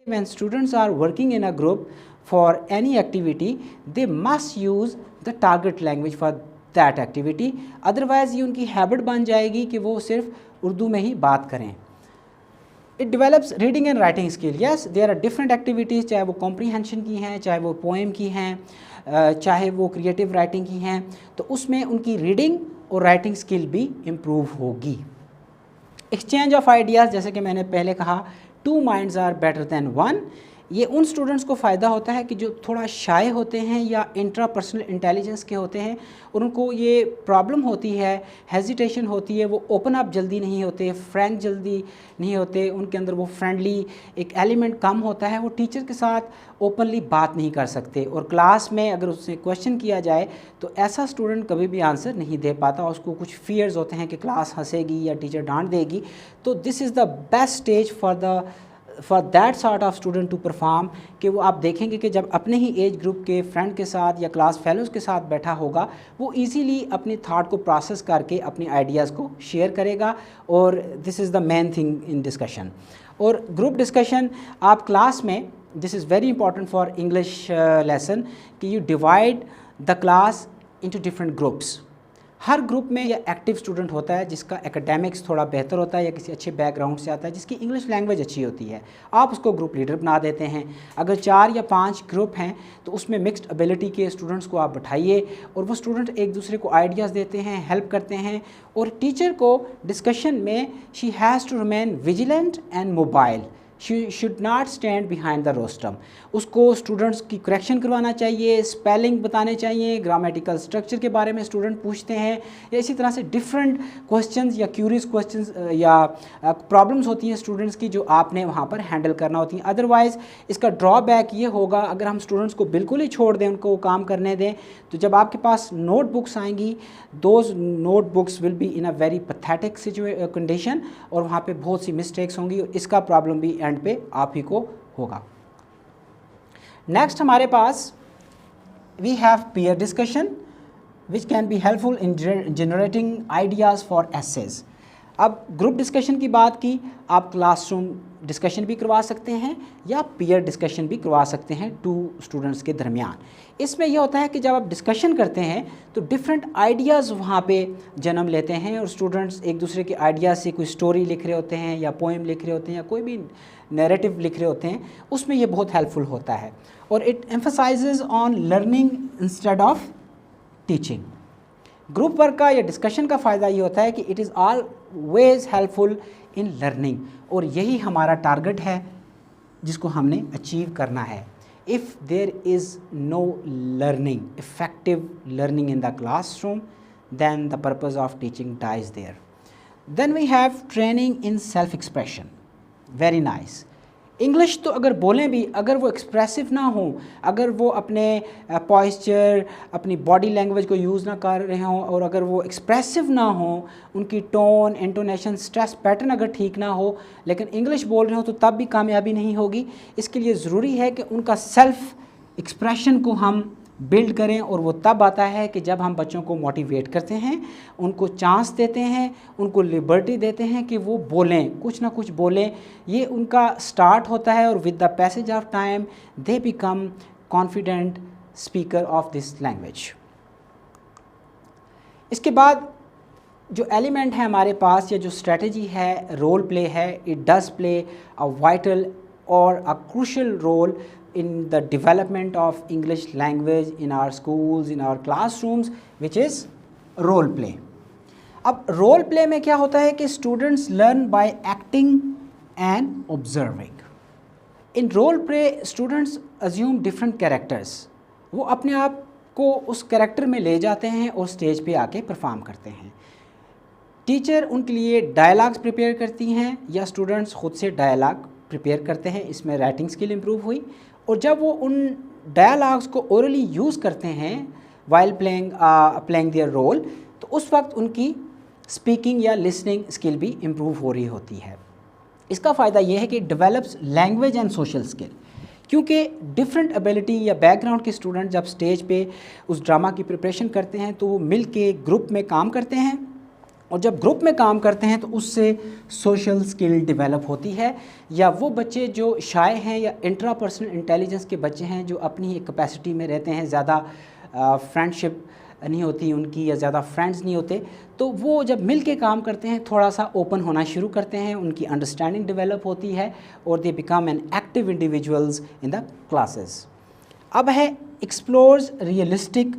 When students are working in a group for any activity, they must use the target language for that activity. Otherwise ये उनकी habit बन जाएगी कि वो सिर्फ उर्दू में ही बात करें. It develops reading and writing skill. Yes, there are different activities, चाहे वो comprehension की हैं, चाहे वो poem की हैं, चाहे वो creative writing की हैं, तो उसमें उनकी reading और writing skill भी improve होगी. Exchange of ideas, जैसे कि मैंने पहले कहा, 2 minds are better than 1. ये उन स्टूडेंट्स को फ़ायदा होता है कि जो थोड़ा शाय होते हैं या इंट्रापर्सनल इंटेलिजेंस के होते हैं और उनको ये प्रॉब्लम होती है, हेजिटेशन होती है, वो ओपन अप जल्दी नहीं होते, फ्रैंक जल्दी नहीं होते, उनके अंदर वो फ्रेंडली एक एलिमेंट कम होता है, वो टीचर के साथ ओपनली बात नहीं कर सकते. और क्लास में अगर उससे क्वेश्चन किया जाए तो ऐसा स्टूडेंट कभी भी आंसर नहीं दे पाता, उसको कुछ फियर्स होते हैं कि क्लास हंसेगी या टीचर डांट देगी. तो this is the best stage for that sort of student to perform, कि वो आप देखेंगे कि जब अपने ही एज ग्रुप के फ्रेंड के साथ या क्लास फेलोज़ के साथ बैठा होगा, वो इजीली अपने थाट को प्रोसेस करके अपने आइडियाज़ को शेयर करेगा. और this is the main thing in discussion. और ग्रुप डिस्कशन आप क्लास में, this is very important for English lesson, कि you divide the class into different groups. हर ग्रुप में या एक्टिव स्टूडेंट होता है जिसका एकेडमिक्स थोड़ा बेहतर होता है या किसी अच्छे बैकग्राउंड से आता है, जिसकी इंग्लिश लैंग्वेज अच्छी होती है, आप उसको ग्रुप लीडर बना देते हैं. अगर 4 या 5 ग्रुप हैं तो उसमें मिक्स्ड एबिलिटी के स्टूडेंट्स को आप बैठाइए और वो स्टूडेंट एक दूसरे को आइडियाज़ देते हैं, हेल्प करते हैं. और टीचर को डिस्कशन में she has to remain vigilant and mobile. She should not stand behind the rostrum. उसको स्टूडेंट्स की करेक्शन करवाना चाहिए, स्पेलिंग बताने चाहिए, ग्रामेटिकल स्ट्रक्चर के बारे में स्टूडेंट पूछते हैं, या इसी तरह से डिफरेंट क्वेश्चंस या क्यूरियस क्वेश्चंस या प्रॉब्लम्स होती हैं स्टूडेंट्स की जो आपने वहाँ पर हैंडल करना होती हैं. अदरवाइज़ इसका ड्रॉबैक ये होगा, अगर हम स्टूडेंट्स को बिल्कुल ही छोड़ दें, उनको काम करने दें, तो जब आपके पास नोटबुक्स आएंगी, those notebooks will be in a very pathetic condition और वहाँ पे बहुत सी मिस्टेक्स होंगी और इसका प्रॉब्लम भी एंड पे आप ही को होगा. नेक्स्ट हमारे पास we have peer discussion which can be helpful in generating ideas for essays. अब ग्रुप डिस्कशन की बात की, आप क्लासरूम डिस्कशन भी करवा सकते हैं या पीयर डिस्कशन भी करवा सकते हैं 2 स्टूडेंट्स के दरमियान. इसमें यह होता है कि जब आप डिस्कशन करते हैं तो डिफरेंट आइडियाज़ वहाँ पे जन्म लेते हैं और स्टूडेंट्स एक दूसरे के आइडियाज़ से कोई स्टोरी लिख रहे होते हैं या पोएम लिख रहे होते हैं या कोई भी नैरेटिव लिख रहे होते हैं, उसमें ये बहुत हेल्पफुल होता है. और it emphasises on learning instead of teaching. Group work का या डिस्कशन का फ़ायदा ये होता है कि it is always helpful in learning, और यही हमारा टारगेट है जिसको हमने अचीव करना है. If there is no learning, effective learning in the classroom, then the purpose of teaching dies there. Then we have training in self expression. Very nice. English तो अगर बोलें भी, अगर वो एक्सप्रेसिव ना हो, अगर वो अपने पॉस्चर, अपनी बॉडी लैंग्वेज को यूज़ ना कर रहे हों, और अगर वो एक्सप्रेसिव ना हो, उनकी टोन, इंटोनेशन, स्ट्रेस पैटर्न अगर ठीक ना हो, लेकिन इंग्लिश बोल रहे हो तो तब भी कामयाबी नहीं होगी. इसके लिए ज़रूरी है कि उनका सेल्फ एक्सप्रेशन को हम बिल्ड करें, और वो तब आता है कि जब हम बच्चों को मोटिवेट करते हैं, उनको चांस देते हैं, उनको लिबर्टी देते हैं कि वो बोलें, कुछ ना कुछ बोलें. ये उनका स्टार्ट होता है और with the passage of time they become confident speaker of this language. इसके बाद जो एलिमेंट है हमारे पास या जो स्ट्रेटजी है, रोल प्ले है. It does play a vital or a crucial role in the development of English language in our schools, in our classrooms, which is role play. अब role play में क्या होता है कि students learn by acting and observing. In role play students assume different characters. वो अपने आप को उस कैरेक्टर में ले जाते हैं और स्टेज पे आके परफॉर्म करते हैं. टीचर उनके लिए डायलॉग्स प्रिपेयर करती हैं या स्टूडेंट्स खुद से डायलॉग प्रिपेयर करते हैं. इसमें राइटिंग स्किल इम्प्रूव हुई. और जब वो उन डायलॉग्स को ओरली यूज़ करते हैं वाइल प्लेइंग देयर रोल, तो उस वक्त उनकी स्पीकिंग या लिसनिंग स्किल भी इम्प्रूव हो रही होती है. इसका फ़ायदा ये है कि develops language and social skill, क्योंकि डिफरेंट एबिलिटी या बैकग्राउंड के स्टूडेंट जब स्टेज पे उस ड्रामा की प्रिपरेशन करते हैं तो वो मिल के ग्रुप में काम करते हैं. और जब ग्रुप में काम करते हैं तो उससे सोशल स्किल डेवलप होती है। या वो बच्चे जो शाय हैं या इंट्रापर्सनल इंटेलिजेंस के बच्चे हैं जो अपनी ही कैपेसिटी में रहते हैं, ज़्यादा फ्रेंडशिप नहीं होती उनकी या ज़्यादा फ्रेंड्स नहीं होते, तो वो जब मिल के काम करते हैं थोड़ा सा ओपन होना शुरू करते हैं, उनकी अंडरस्टैंडिंग डेवलप होती है और they become an active individuals in the classes. अब है एक्सप्लोर्स रियलिस्टिक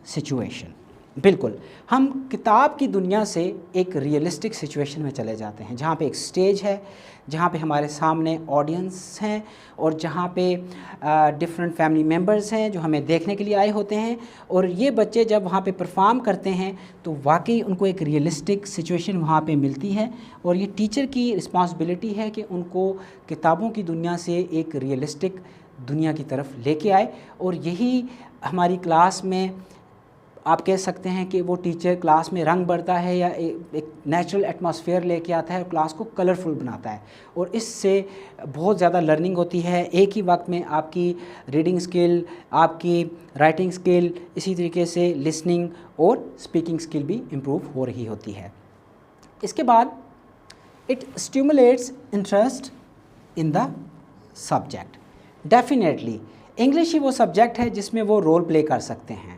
सिचुएशन। बिल्कुल, हम किताब की दुनिया से एक रियलिस्टिक सिचुएशन में चले जाते हैं जहाँ पे एक स्टेज है, जहाँ पे हमारे सामने ऑडियंस हैं और जहाँ पे डिफरेंट फैमिली मेम्बर्स हैं जो हमें देखने के लिए आए होते हैं। और ये बच्चे जब वहाँ पे परफॉर्म करते हैं तो वाकई उनको एक रियलिस्टिक सिचुएशन वहाँ पे मिलती है और ये टीचर की रिस्पॉन्सिबिलिटी है कि उनको किताबों की दुनिया से एक रियलिस्टिक दुनिया की तरफ लेके आए। और यही हमारी क्लास में आप कह सकते हैं कि वो टीचर क्लास में रंग भरता है या एक नेचुरल एटमॉस्फेयर लेके आता है और क्लास को कलरफुल बनाता है और इससे बहुत ज़्यादा लर्निंग होती है। एक ही वक्त में आपकी रीडिंग स्किल, आपकी राइटिंग स्किल, इसी तरीके से लिसनिंग और स्पीकिंग स्किल भी इम्प्रूव हो रही होती है। इसके बाद it stimulates interest in the subject. Definitely English ही वो सब्जेक्ट है जिसमें वो रोल प्ले कर सकते हैं,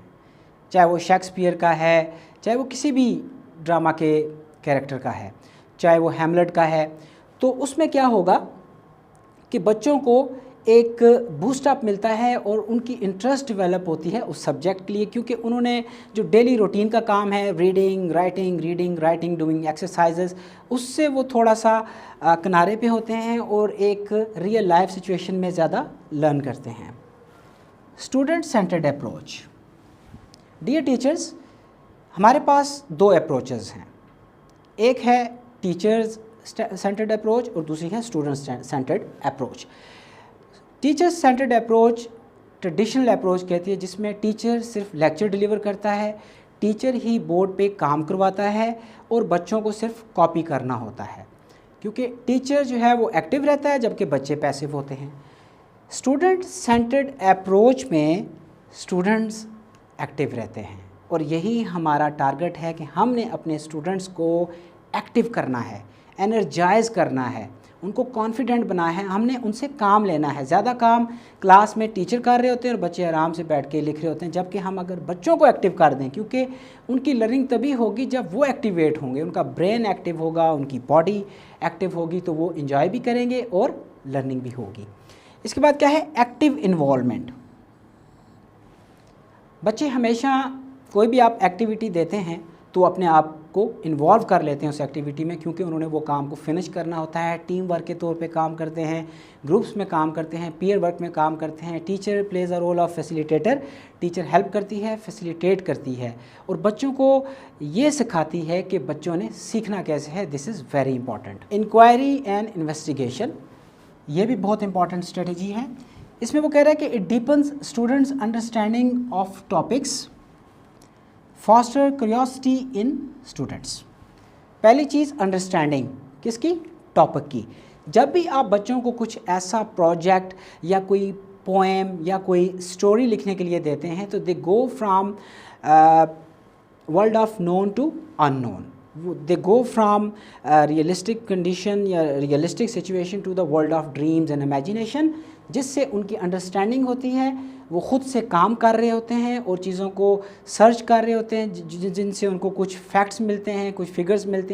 चाहे वो शेक्सपियर का है, चाहे वो किसी भी ड्रामा के कैरेक्टर का है, चाहे वो हैमलेट का है। तो उसमें क्या होगा कि बच्चों को एक बूस्ट अप मिलता है और उनकी इंटरेस्ट डेवलप होती है उस सब्जेक्ट के लिए, क्योंकि उन्होंने जो डेली रूटीन का काम है रीडिंग राइटिंग डूइंग एक्सरसाइजेस, उससे वो थोड़ा सा किनारे पे होते हैं और एक रियल लाइफ सिचुएशन में ज़्यादा लर्न करते हैं। Student centred approach. Dear teachers, हमारे पास दो अप्रोचेस हैं, एक है टीचर्स सेंटर्ड अप्रोच और दूसरी है student centred approach. Teachers centred approach traditional approach कहती है जिसमें टीचर सिर्फ लेक्चर डिलीवर करता है, टीचर ही बोर्ड पे काम करवाता है और बच्चों को सिर्फ कॉपी करना होता है, क्योंकि टीचर जो है वो एक्टिव रहता है जबकि बच्चे पैसिव होते हैं। स्टूडेंट सेंटर्ड अप्रोच में स्टूडेंट्स एक्टिव रहते हैं और यही हमारा टारगेट है कि हमने अपने स्टूडेंट्स को एक्टिव करना है, एनर्जाइज करना है, उनको कॉन्फिडेंट बनाना है, हमने उनसे काम लेना है। ज़्यादा काम क्लास में टीचर कर रहे होते हैं और बच्चे आराम से बैठ के लिख रहे होते हैं, जबकि हम अगर बच्चों को एक्टिव कर दें, क्योंकि उनकी लर्निंग तभी होगी जब वो एक्टिवेट होंगे, उनका ब्रेन एक्टिव होगा, उनकी बॉडी एक्टिव होगी, तो वो इंजॉय भी करेंगे और लर्निंग भी होगी। इसके बाद क्या है, एक्टिव इन्वॉल्वमेंट। बच्चे हमेशा कोई भी आप एक्टिविटी देते हैं तो अपने आप को इन्वॉल्व कर लेते हैं उस एक्टिविटी में, क्योंकि उन्होंने वो काम को फिनिश करना होता है। टीम वर्क के तौर पे काम करते हैं, ग्रुप्स में काम करते हैं, पीयर वर्क में काम करते हैं। Teacher plays a role of facilitator, teacher help करती है, फैसिलिटेट करती है और बच्चों को ये सिखाती है कि बच्चों ने सीखना कैसे है। This is very important. Inquiry and investigation, ये भी बहुत इंपॉर्टेंट स्ट्रेटजी है। इसमें वो कह रहा है कि it deepens students understanding of topics, foster curiosity in students. पहली चीज़ अंडरस्टैंडिंग किसकी, टॉपिक की। जब भी आप बच्चों को कुछ ऐसा प्रोजेक्ट या कोई पोएम या कोई स्टोरी लिखने के लिए देते हैं तो they go from world of known to unknown, they go from realistic condition या realistic situation to the world of dreams and imagination, जिससे उनकी अंडरस्टैंडिंग होती है, वो ख़ुद से काम कर रहे होते हैं और चीज़ों को सर्च कर रहे होते हैं, जिनसे उनको कुछ फैक्ट्स मिलते हैं, कुछ फिगर्स मिलते हैं।